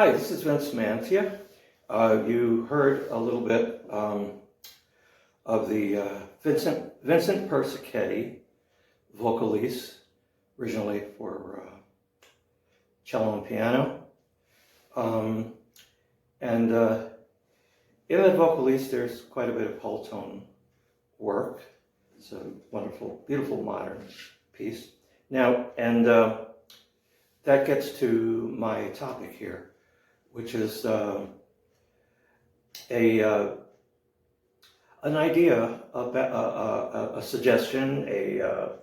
Hi, this is Vince Mantia. You heard a little bit of the Vincent Persichetti vocalise, originally for cello and piano. And in that vocalise, there's quite a bit of whole tone work. It's a wonderful, beautiful modern piece. Now, and that gets to my topic here, which is an idea, a suggestion, there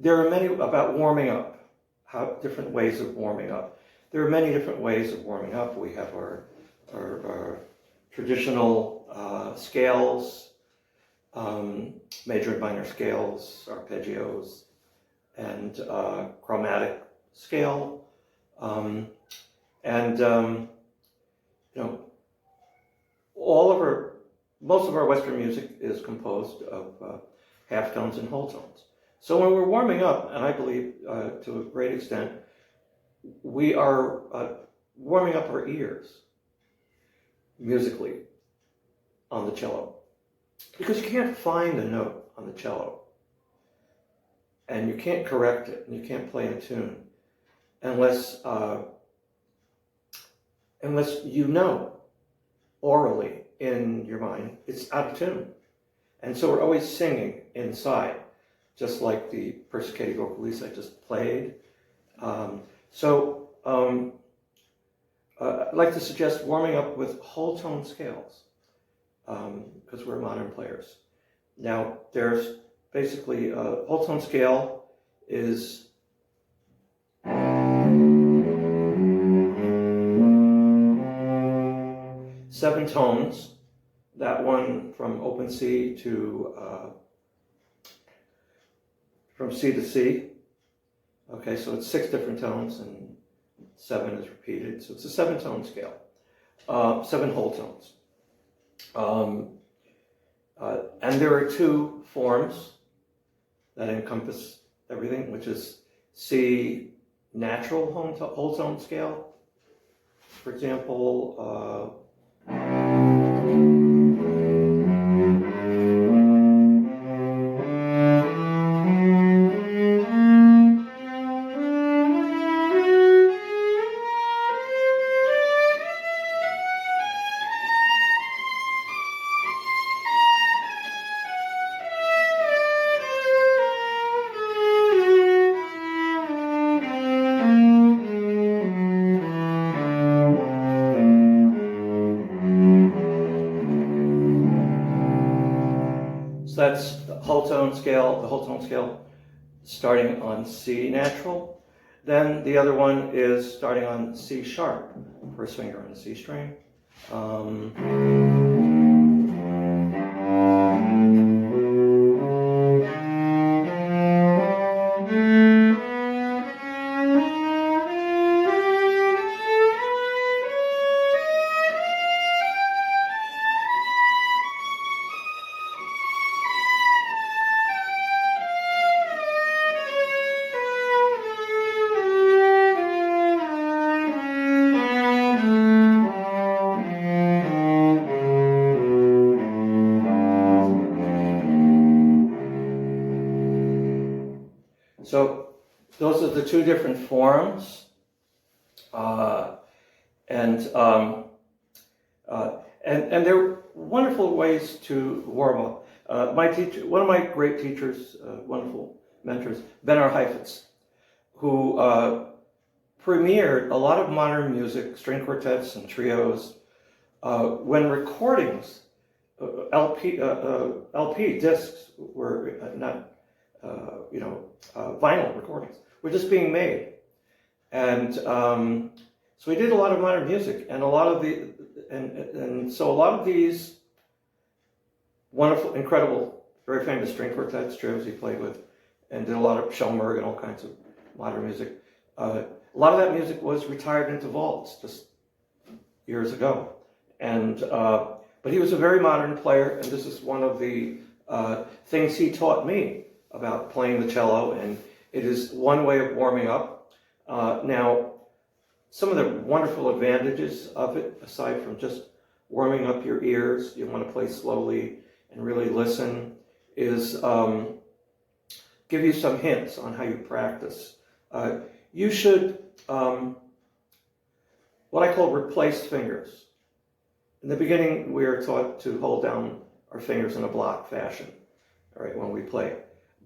are many about warming up, how different ways of warming up. There are many different ways of warming up. We have our traditional scales, major and minor scales, arpeggios, and chromatic scale. Most of our Western music is composed of half tones and whole tones. So when we're warming up, and I believe to a great extent, we are warming up our ears musically on the cello, because you can't find a note on the cello, and you can't correct it, and you can't play in tune unless you know orally in your mind it's out of tune. And so we're always singing inside, just like the Persichetti vocalise I just played. I'd like to suggest warming up with whole tone scales, because we're modern players. Now, there's basically a whole tone scale is seven tones. That one from open C to from C to C. Okay, so it's 6 different tones and 7 is repeated. So it's a 7-tone scale, 7 whole tones. And there are 2 forms that encompass everything, which is C natural whole tone scale. For example, so that's the whole tone scale starting on C natural. Then the other one is starting on C sharp, first finger on the C string. So those are the 2 different forms, and they're wonderful ways to warm up. One of my great teachers, wonderful mentors, Ben Heifetz, who premiered a lot of modern music, string quartets and trios, when recordings, LP discs were not. Vinyl recordings were just being made, and so he did a lot of modern music, and so a lot of these wonderful, incredible, very famous string quartets, trios he played with, and did a lot of Schoenberg and all kinds of modern music. A lot of that music was retired into vaults just years ago, and but he was a very modern player, and this is one of the things he taught me about playing the cello, and it is one way of warming up. Now, some of the wonderful advantages of it, aside from just warming up your ears, you want to play slowly and really listen, is give you some hints on how you practice. You should, what I call replaced fingers. In the beginning, we are taught to hold down our fingers in a block fashion, all right, when we play.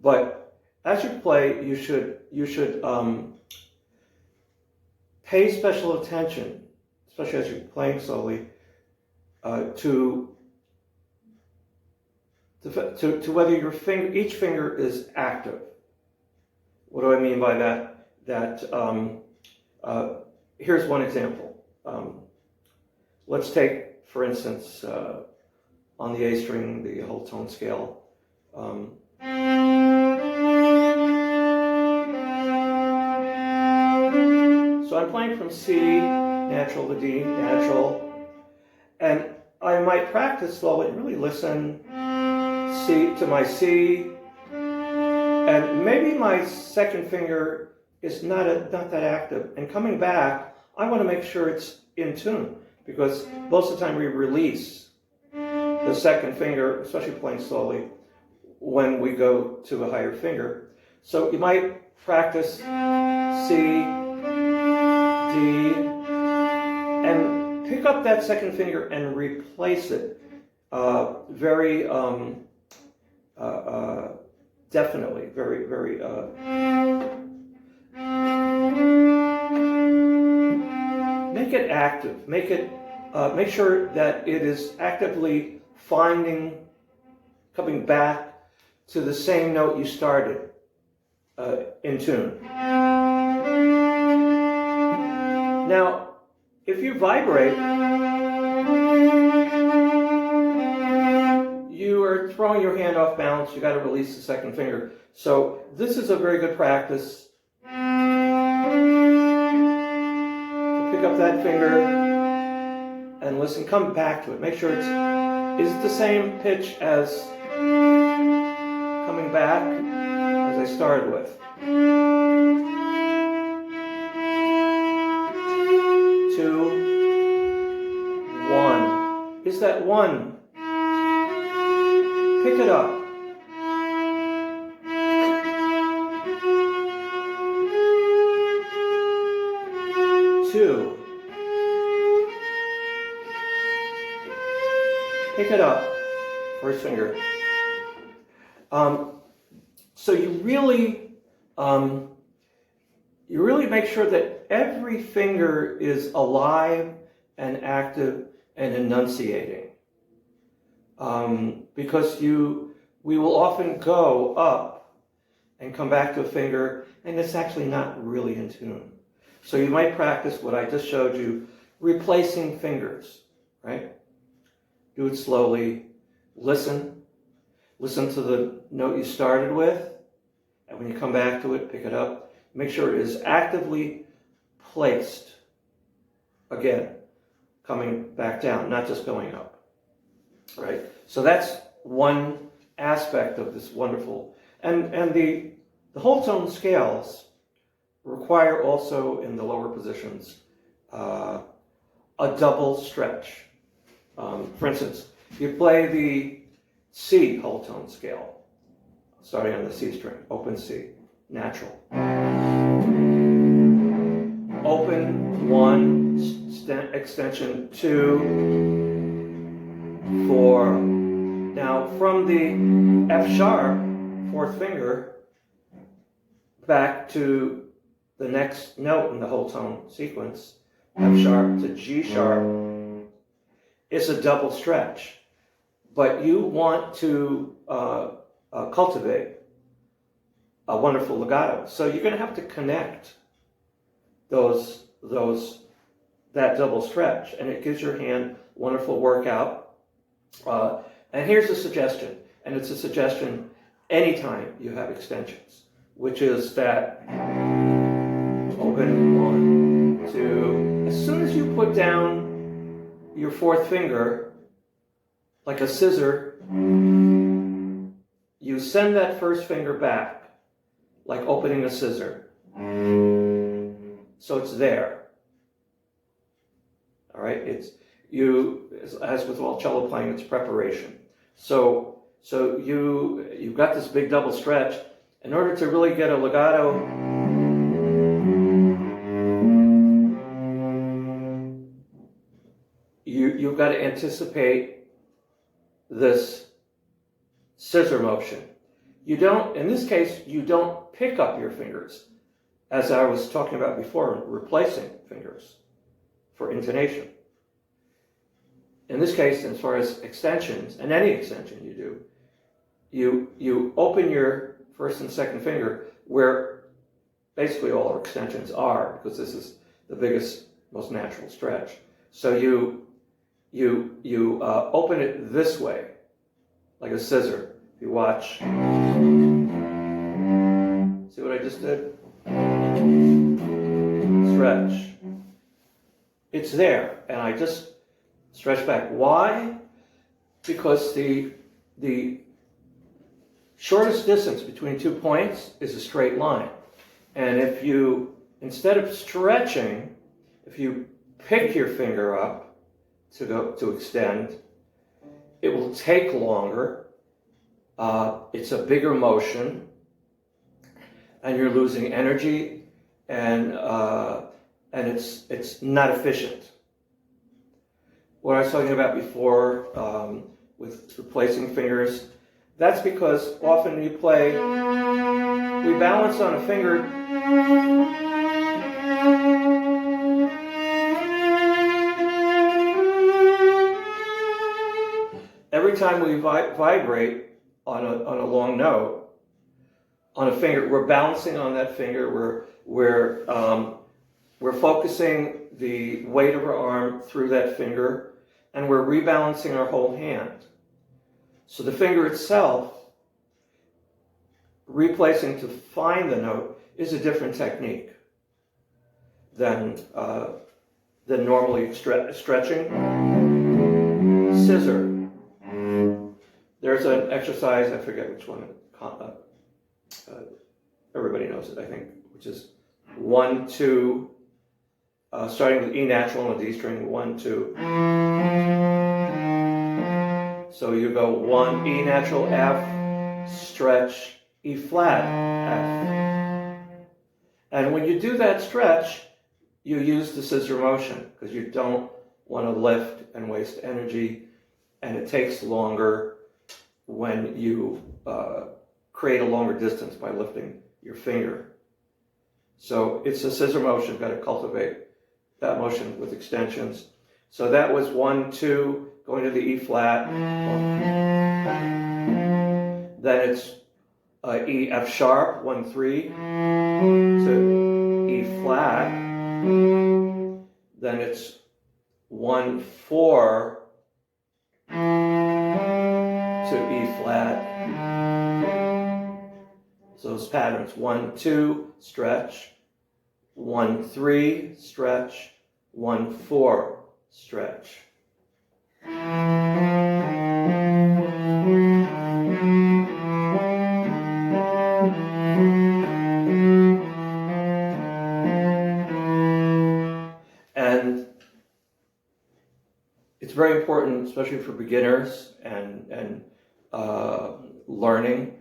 But as you play, you should pay special attention, especially as you're playing slowly, to whether your each finger is active. What do I mean by that? Here's one example. Let's take, for instance, on the A string, the whole tone scale. So I'm playing from C natural to D natural, and I might practice slowly and really listen to my C, and maybe my second finger is not that active. And coming back, I want to make sure it's in tune, because most of the time we release the second finger, especially playing slowly, when we go to a higher finger. So you might practice C, D, and pick up that second finger and replace it very definitely, very make it active. Make sure that it is actively coming back to the same note you started in tune. Now, if you vibrate, you are throwing your hand off balance. You got to release the second finger. So this is a very good practice. Pick up that finger and listen. Come back to it. Make sure is it the same pitch as coming back as I started with. 2, 1. Is that 1? Pick it up. 2. Pick it up. First finger. So you really make sure that every finger is alive and active and enunciating. Because we will often go up and come back to a finger, and it's actually not really in tune. So you might practice what I just showed you, replacing fingers, right? Do it slowly. Listen to the note you started with, and when you come back to it, pick it up. Make sure it is actively placed. Again, coming back down, not just going up. Right? So that's one aspect of this wonderful. And the whole tone scales require also in the lower positions a double stretch. For instance, you play the C whole tone scale, starting on the C string, open C, natural. Open 1, extension 2, 4. Now from the F sharp, 4th finger, back to the next note in the whole tone sequence, F sharp to G sharp, is a double stretch. But you want to cultivate a wonderful legato. So you're going to have to connect that double stretch, and it gives your hand wonderful workout. And here's a suggestion, and it's a suggestion anytime you have extensions, which is that open 1, 2. As soon as you put down your 4th finger, like a scissor, you send that first finger back, like opening a scissor. So it's there. right? As with all cello playing, it's preparation. So you've got this big double stretch. In order to really get a legato, you've got to anticipate this scissor motion. You don't, in this case, you don't pick up your fingers, as I was talking about before, replacing fingers for intonation. In this case, as far as extensions, and any extension you do, you open your first and second finger where basically all our extensions are, because this is the biggest, most natural stretch. So you open it this way, like a scissor. If you watch, see what I just did? Stretch. It's there, and I just stretch back. Why? Because the shortest distance between 2 points is a straight line. And if you, instead of stretching, if you pick your finger up to extend, it will take longer. It's a bigger motion, and you're losing energy, and it's not efficient. What I was talking about before with replacing fingers, that's because often we balance on a finger every time we vibrate on a long note on a finger. We're balancing on that finger. We're focusing the weight of our arm through that finger, and we're rebalancing our whole hand. So the finger itself, replacing to find the note, is a different technique than normally stretching. Scissor. There's an exercise, I forget which one, everybody knows it, I think, which is 1, 2, starting with E natural on a D string, 1, 2. So you go 1, E natural, F, stretch, E flat, F. And when you do that stretch, you use the scissor motion, because you don't want to lift and waste energy, and it takes longer when you create a longer distance by lifting your finger. So it's a scissor motion. You've got to cultivate that motion with extensions. So that was 1, 2, going to the E flat. Then it's E, F sharp, 1, 3, to E flat. Then it's 1, 4, to E flat. So those patterns, 1, 2, stretch, 1, 3, stretch, 1, 4, stretch. And it's very important, especially for beginners and learning,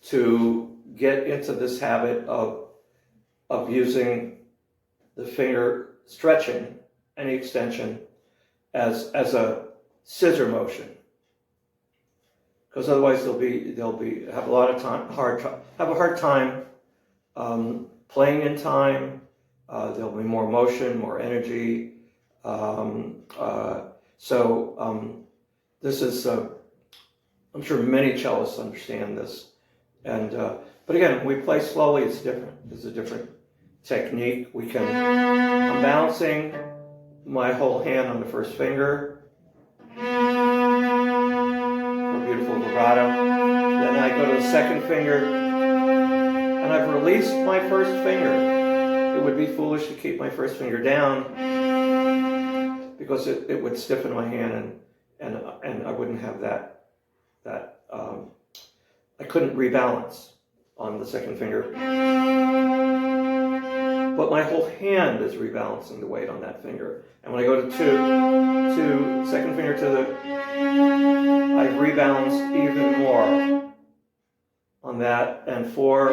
to get into this habit of using the finger, stretching any extension as a scissor motion, because otherwise they'll have a hard time playing in time. There'll be more motion, more energy. This is I'm sure many cellists understand this, and but again, when we play slowly, it's different. It's a different technique. I'm balancing my whole hand on the first finger for beautiful vibrato. Then I go to the second finger, and I've released my first finger. It would be foolish to keep my first finger down, because it would stiffen my hand, and I wouldn't have that I couldn't rebalance on the second finger. but my whole hand is rebalancing the weight on that finger. And when I go to two, second finger to the, I've rebalanced even more on that, and 4,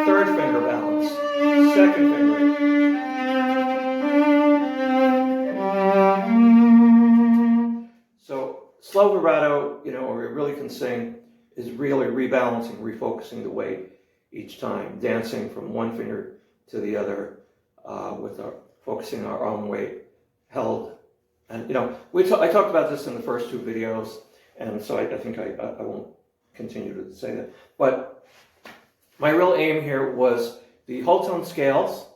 third finger balance, second finger. So slow vibrato, where you really can sing, is really rebalancing, refocusing the weight each time, dancing from one finger to the other, focusing our own weight held. And I talked about this in the first 2 videos, and so I think I won't continue to say that. But my real aim here was the whole tone scales,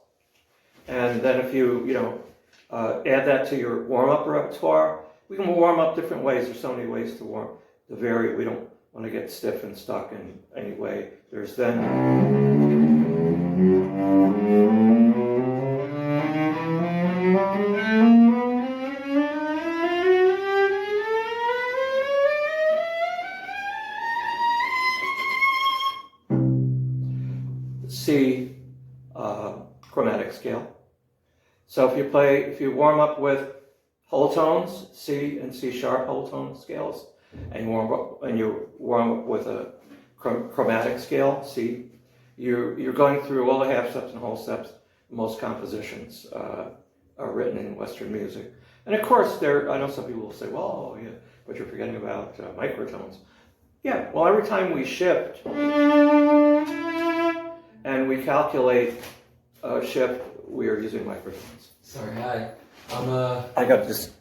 and then if you add that to your warm-up repertoire, we can warm up different ways. There's so many ways to vary. We don't want to get stiff and stuck in any way. There's then C chromatic scale. So if you warm up with whole tones, C and C sharp whole tone scales, and you warm up with a chromatic scale, C, you're going through all the half steps and whole steps. Most compositions are written in Western music, and of course I know some people will say, well, yeah, but you're forgetting about microtones. Yeah, well, every time we shift and we calculate shift, we are using microtones. Sorry, hi. I got this